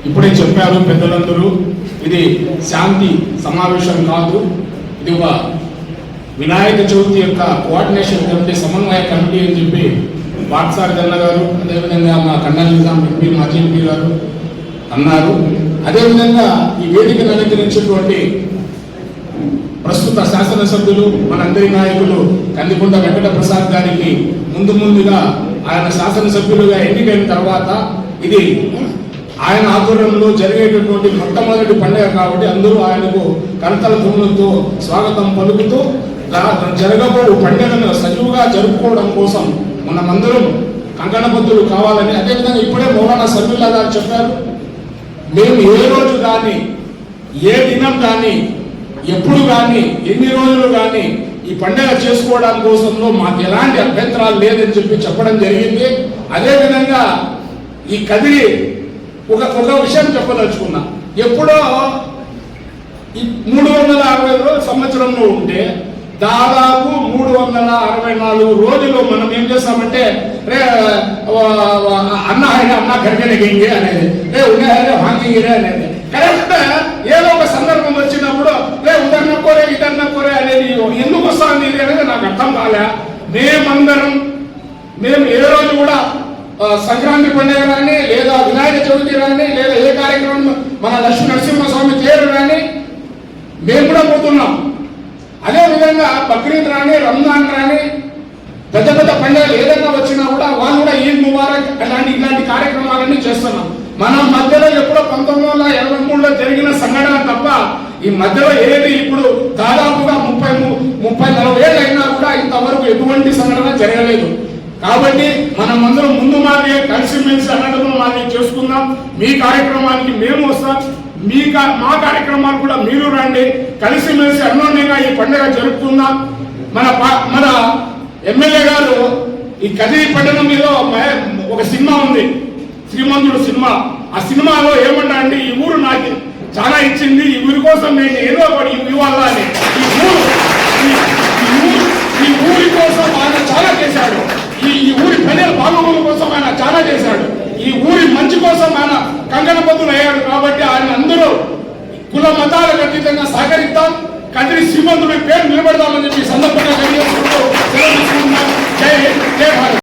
ఇప్పుడే చెప్పారు పెద్దలందరూ, ఇది శాంతి సమావేశం కాదు, ఇది ఒక వినాయక చవితి యొక్క కోఆర్డినేషన్ కమిటీ, సమన్వయ కమిటీ అని చెప్పి బాట్సారి గన్న గారు, అదేవిధంగా మా కన్నల్ నిజాం ఎంపీ, మాజీ ఎంపీ గారు అన్నారు. అదేవిధంగా ఈ వేదికను అలంకరించినటువంటి ప్రస్తుత శాసనసభ్యులు, మనందరి నాయకులు కందికొండ వెంకట ప్రసాద్ గారికి ముందుగా ఆయన శాసనసభ్యులుగా ఎన్నికైన తర్వాత ఇది ఆయన ఆధ్వర్యంలో జరిగేటటువంటి మొట్టమొదటి పండుగ కాబట్టి అందరూ ఆయనకు కరతల ధ్వనులతో స్వాగతం పలుకుతూ జరగబో పండుగను సజీవుగా జరుపుకోవడం కోసం మనమందరం కంకణబద్ధులు కావాలని, అదేవిధంగా ఇప్పుడే మౌలానా సభ్యుల్లా గారు చెప్పారు, మేము ఏ రోజు కానీ, ఏ దినం కానీ, ఎప్పుడు కానీ, ఎన్ని రోజులు కానీ ఈ పండుగ చేసుకోవడం కోసంలో మాకు ఎలాంటి అభ్యంతరాలు లేదని చెప్పడం జరిగింది. అదేవిధంగా ఈ కదిరి ఒక విషయం చెప్పదలుచుకున్నా, ఎప్పుడో ఈ 360 సంవత్సరంలో ఉంటే దాదాపు 364 రోజులు మనం ఏం చేస్తామంటే రే అన్న గరిగెనగింగే అనేది, రే ఉన్నారే హాంగిరే అనేది. కరెక్ట్ ఏదో ఒక సందర్భం వచ్చినప్పుడు రే ఉదర్నకోరే ఇదర్నకోరే అనేది ఎందుకు వస్తుంది అనేది నాకు అర్థం కాలే. మేము ఏ రోజు కూడా సంక్రాంతి పండుగ కానీ, లేదా వినాయక చవితి కానీ, లేదా ఏ కార్యక్రమం మన లక్ష్మీ నరసింహస్వామి తేరు కానీ మేము కూడా పోతున్నాం. అదేవిధంగా బక్రీద్ రాని, రంజాన్ రాని, పెద్ద పెద్ద పండుగలు ఏదైనా వచ్చినా కూడా వాళ్ళు కూడా ఈద్ ముబారక్ ఇలాంటి కార్యక్రమాలన్నీ చేస్తున్నాం. మన మధ్యలో ఎప్పుడో 1983లో జరిగిన సంఘటన తప్ప ఈ మధ్యలో ఏది ఇప్పుడు దాదాపుగా 30-40 ఏళ్ళు అయినా కూడా ఇంతవరకు ఎటువంటి సంఘటన జరగలేదు. కాబట్టి మనం అందరం ముందు మాదిరి కలిసిమెలిసి అన్నదమ్ముల మాదిరి చేసుకుందాం. మీ కార్యక్రమానికి మేము వస్తాం, మా కార్యక్రమాలు కూడా మీరు రండి, కలిసిమెలిసి అన్యోన్యంగా ఈ పండుగ జరుపుకుందాం. మన ఎమ్మెల్యే గారు ఈ కదిరి పట్టణం మీద ఒక సినిమా ఉంది, శ్రీమంతుడు సినిమా. ఆ సినిమాలో ఏమన్నా అండి, ఈ ఊరు నాకు చాలా ఇచ్చింది, ఈ ఊరి కోసం నేను ఏదో ఒకటి ఇవ్వాలా అని. ఈ ఊరి కోసం ఆయన చాలా చేశాడు, ఈ ఊరి ప్రజల బాగోగుల కోసం ఆయన చాలా చేశాడు, ఈ ఊరి మంచి కోసం ఆయన కంకణబద్ధులు అయ్యాడు. కాబట్టి ఆయన అందరూ కుల మతాలకు అతీతంగా సహకరిద్దాం, కదిరి శ్రీమంతుడి పేరు నిలబెడదామని చెప్పి సందర్భంగా తెలియజేసుకుంటూ సెలవు తీసుకుంటున్నాం. జై భారత్.